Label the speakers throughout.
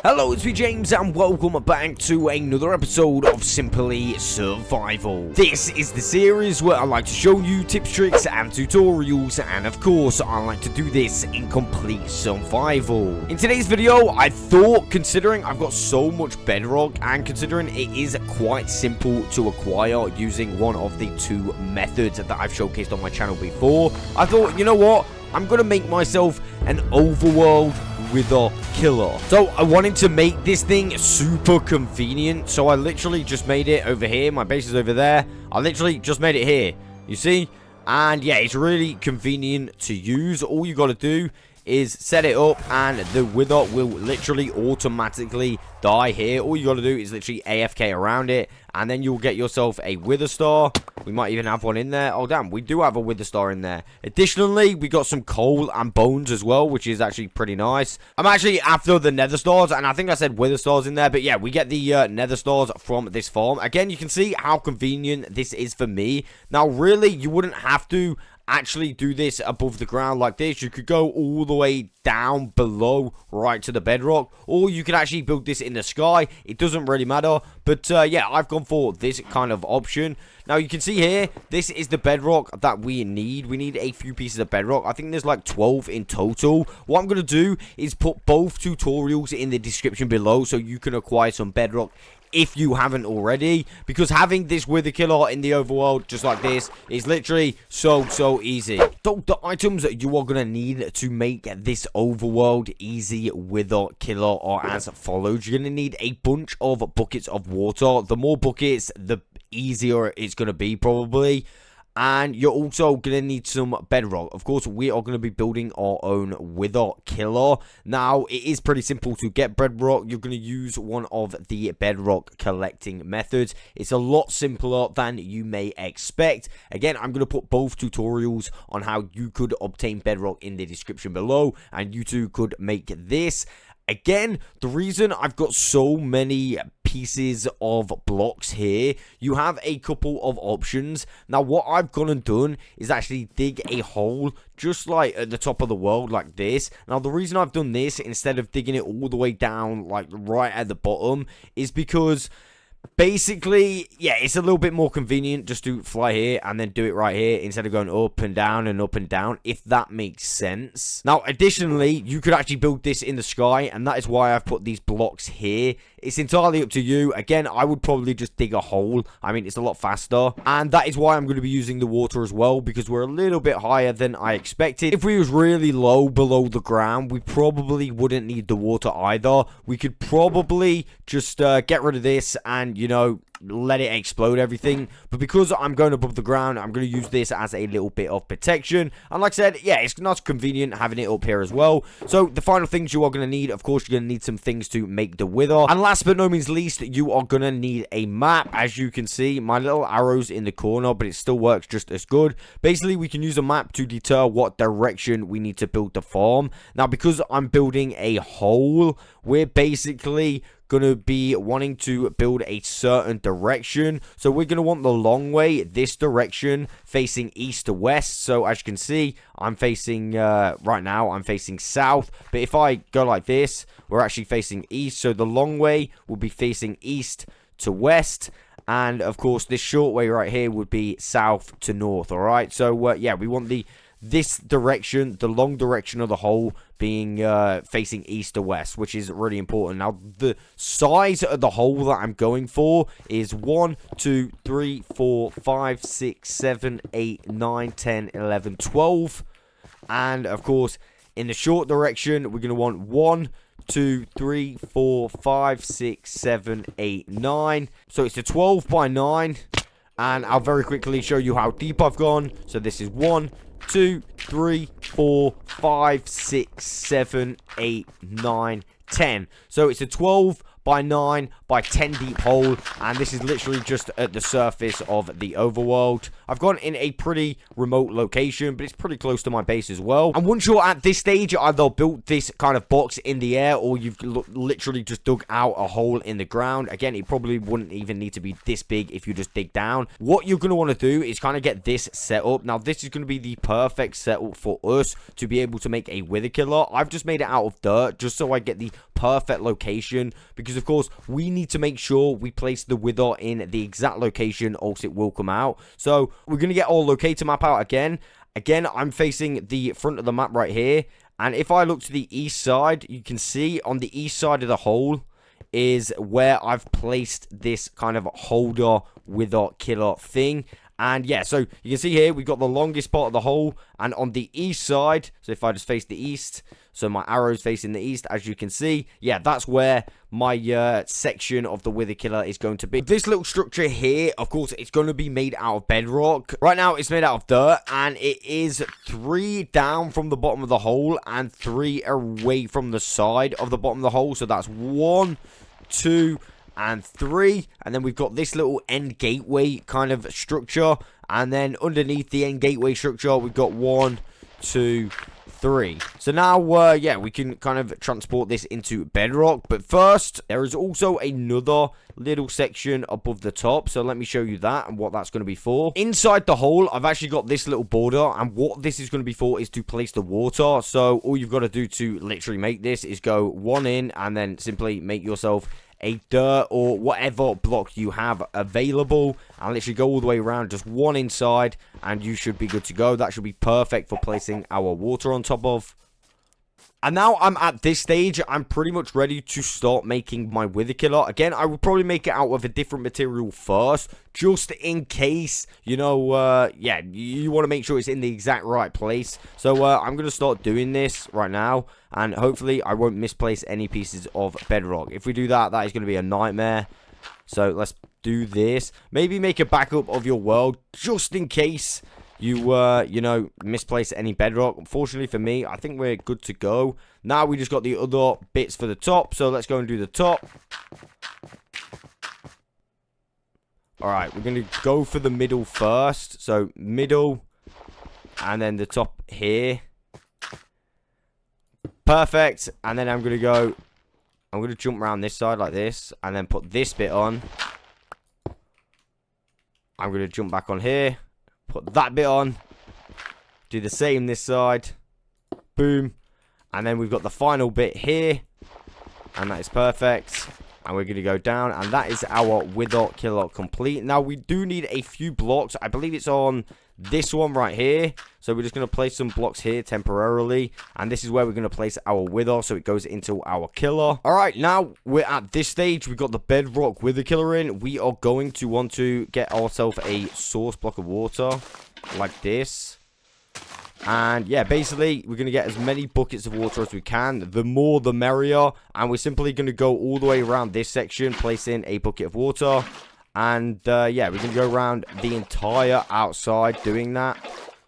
Speaker 1: Hello, it's me James and welcome back to another episode of Simply Survival. This is the series where I like to show you tips, tricks and tutorials, and of course I like to do this in complete survival. In today's video, I thought, considering I've got so much bedrock and considering it is quite simple to acquire using one of the two methods that I've showcased on my channel before, I thought, you know what, I'm gonna make myself an overworld wither killer. So I wanted to make this thing super convenient, so I literally just made it over here. My base is over there. I literally just made it here, you see? And yeah, it's really convenient to use. All you gotta do is set it up and the wither will literally automatically die here. All you gotta do is literally AFK around it and then you'll get yourself a wither star. We might even have one in there. Oh damn, we do have a wither star in there. Additionally, we got some coal and bones as well, which is actually pretty nice. I'm actually after the nether stars, and I think I said wither stars in there, but yeah, we get the nether stars from this farm. Again, you can see how convenient this is for me. Now really, you wouldn't have to actually do this above the ground like this. You could go all the way down below right to the bedrock, or you could actually build this in the sky. It doesn't really matter, but yeah, I've gone for this kind of option. Now you can see here, this is the bedrock that we need. We need a few pieces of bedrock. I think there's like 12 in total. What I'm going to do is put both tutorials in the description below so you can acquire some bedrock if you haven't already, because having this wither killer in the overworld just like this is literally so easy. So the items that you are going to need to make this overworld easy wither killer are as follows. You're going to need a bunch of buckets of water. The more buckets, the easier it's going to be probably. And you're also going to need some bedrock. Of course, we are going to be building our own wither killer. Now, it is pretty simple to get bedrock. You're going to use one of the bedrock collecting methods. It's a lot simpler than you may expect. Again, I'm going to put both tutorials on how you could obtain bedrock in the description below. And you too could make this. Again, the reason I've got so many pieces of blocks here, you have a couple of options. Now, what I've gone and done is actually dig a hole just like at the top of the world like this. Now, the reason I've done this instead of digging it all the way down like right at the bottom is because basically, yeah, it's a little bit more convenient just to fly here and then do it right here instead of going up and down and up and down, if that makes sense. Now, additionally, you could actually build this in the sky, and that is why I've put these blocks here. It's entirely up to you. Again, I would probably just dig a hole. I mean, it's a lot faster. And that is why I'm going to be using the water as well, because we're a little bit higher than I expected. If we was really low below the ground, we probably wouldn't need the water either. We could probably just get rid of this and, you know, let it explode everything. But because I'm going above the ground, I'm going to use this as a little bit of protection. And like I said, yeah, it's not convenient having it up here as well. So the final things you are going to need, of course, you're going to need some things to make the wither. And last but no means least, you are going to need a map. As you can see, my little arrows in the corner, but it still works just as good. Basically, we can use a map to deter what direction we need to build the farm. Now, because I'm building a hole, we're basically going to be wanting to build a certain direction. So we're going to want the long way, this direction, facing east to west. So as you can see, I'm facing, right now, I'm facing south. But if I go like this, we're actually facing east. So the long way will be facing east to west. And of course, this short way right here would be south to north. All right. So yeah, we want this direction, the long direction of the hole, being facing east to west, which is really important. Now, the size of the hole that I'm going for is 1, 2, 3, 4, 5, 6, 7, 8, 9, 10, 11, 12. And, of course, in the short direction, we're going to want 1, 2, 3, 4, 5, 6, 7, 8, 9. So it's a 12 by 9. And I'll very quickly show you how deep I've gone. So this is 1, 2, 3, 4, 5, 6, 7, 8, 9, 10. So it's a 12 by 9 by 10 deep hole, and this is literally just at the surface of the overworld. I've gone in a pretty remote location, but it's pretty close to my base as well. And once you're at this stage, you either built this kind of box in the air, or you've literally just dug out a hole in the ground. Again, it probably wouldn't even need to be this big if you just dig down. What you're going to want to do is kind of get this set up. Now, this is going to be the perfect setup for us to be able to make a wither killer. I've just made it out of dirt just so I get the perfect location, because of course we need to make sure we place the wither in the exact location, or else it will come out. So we're going to get our locator map out again. I'm facing the front of the map right here, and if I look to the east side, you can see on the east side of the hole is where I've placed this kind of holder wither killer thing. And yeah, so you can see here, we've got the longest part of the hole, and on the east side, so if I just face the east, so my arrow's facing the east, as you can see, yeah, that's where my section of the wither killer is going to be. This little structure here, of course, it's going to be made out of bedrock. Right now, it's made out of dirt, and it is 3 down from the bottom of the hole, and 3 away from the side of the bottom of the hole, so that's 1, 2, and 3, and then we've got this little end gateway kind of structure, and then underneath the end gateway structure we've got 1, 2, 3. So now yeah, we can kind of transport this into bedrock, but first there is also another little section above the top, so let me show you that and what that's going to be for. Inside the hole, I've actually got this little border, and what this is going to be for is to place the water. So all you've got to do to literally make this is go 1 in, and then simply make yourself a dirt or whatever block you have available, and literally go all the way around, just 1 inside, and you should be good to go. That should be perfect for placing our water on top of. And now I'm at this stage, I'm pretty much ready to start making my wither killer. Again, I would probably make it out of a different material first, just in case, you know, yeah, you want to make sure it's in the exact right place. So I'm going to start doing this right now, and hopefully I won't misplace any pieces of bedrock. If we do that, that is going to be a nightmare. So let's do this. Maybe make a backup of your world, just in case you, you know, misplace any bedrock. Unfortunately for me, I think we're good to go. Now we just got the other bits for the top, so let's go and do the top. Alright, we're going to go for the middle first. So, middle, and then the top here. Perfect. And then I'm going to jump around this side like this, and then put this bit on. I'm going to jump back on here. Put that bit on. Do the same this side. Boom. And then we've got the final bit here. And that is perfect. And we're going to go down. And that is our wither killer complete. Now, we do need a few blocks. I believe it's on this one right here. So we're just going to place some blocks here temporarily. And this is where we're going to place our wither, so it goes into our killer. Alright, now we're at this stage. We've got the bedrock wither killer in. We are going to want to get ourselves a source block of water like this. And yeah, basically we're going to get as many buckets of water as we can. The more the merrier. And we're simply going to go all the way around this section, place in a bucket of water. And yeah, we're going to go around the entire outside doing that.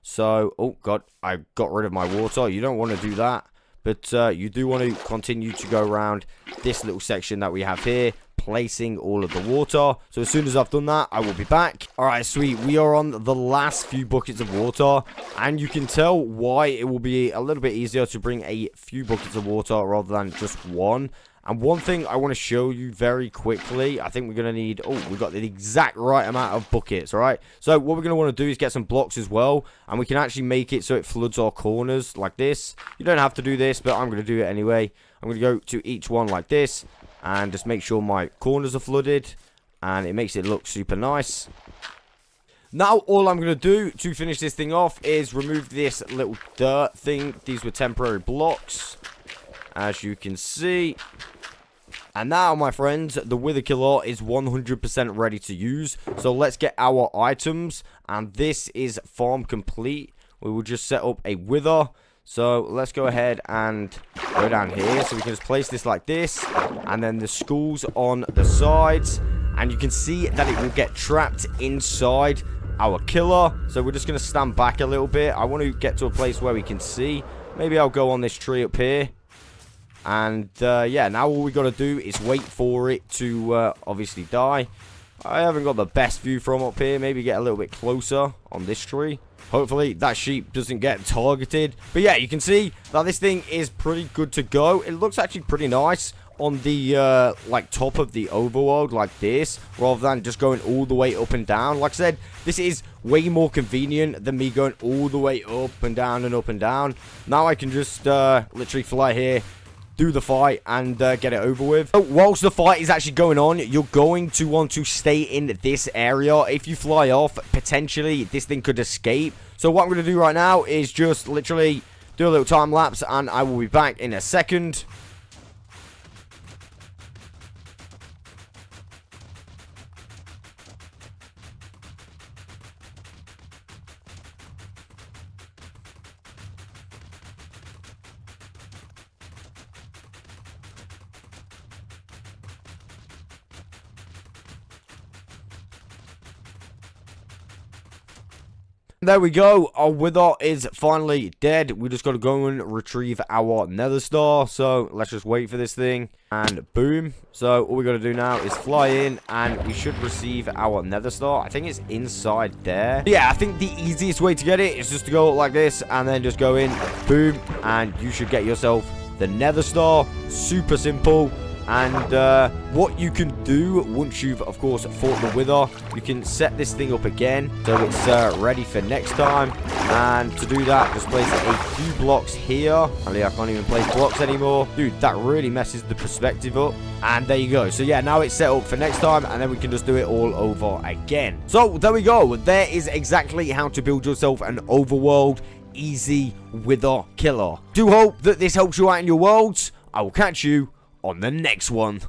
Speaker 1: So, oh god, I got rid of my water. You don't want to do that. But you do want to continue to go around this little section that we have here, placing all of the water. So as soon as I've done that, I will be back. Alright, sweet. We are on the last few buckets of water. And you can tell why it will be a little bit easier to bring a few buckets of water rather than just one. And one thing I want to show you very quickly, I think we're going to need, oh, we've got the exact right amount of buckets, alright? So what we're going to want to do is get some blocks as well, and we can actually make it so it floods our corners like this. You don't have to do this, but I'm going to do it anyway. I'm going to go to each one like this, and just make sure my corners are flooded, and it makes it look super nice. Now, all I'm going to do to finish this thing off is remove this little dirt thing. These were temporary blocks, as you can see. And now, my friends, the wither killer is 100% ready to use. So let's get our items. And this is farm complete. We will just set up a wither. So let's go ahead and go down here. So we can just place this like this. And then the schools on the sides. And you can see that it will get trapped inside our killer. So we're just going to stand back a little bit. I want to get to a place where we can see. Maybe I'll go on this tree up here. And, yeah, now all we got to do is wait for it to, obviously die. I haven't got the best view from up here. Maybe get a little bit closer on this tree. Hopefully, that sheep doesn't get targeted. But, yeah, you can see that this thing is pretty good to go. It looks actually pretty nice on the, like, top of the overworld like this, rather than just going all the way up and down. Like I said, this is way more convenient than me going all the way up and down and up and down. Now I can just, literally fly here, do the fight and get it over with. So whilst the fight is actually going on, you're going to want to stay in this area. If you fly off, potentially this thing could escape. So what I'm going to do right now is just literally do a little time lapse, and I will be back in a second. There we go, our Wither is finally dead. We just got to go and retrieve our Nether Star. So let's just wait for this thing, and boom. So all we got to do now is fly in, and we should receive our Nether Star. I think it's inside there. Yeah, I think the easiest way to get it is just to go like this, and then just go in, boom, and you should get yourself the Nether Star. Super simple. And what you can do once you've, of course, fought the Wither, you can set this thing up again so it's ready for next time. And to do that, just place a few blocks here. I can't even place blocks anymore. Dude, that really messes the perspective up. And there you go. So yeah, now it's set up for next time, and then we can just do it all over again. So there we go. There is exactly how to build yourself an overworld easy Wither killer. Do hope that this helps you out in your worlds. I will catch you on the next one.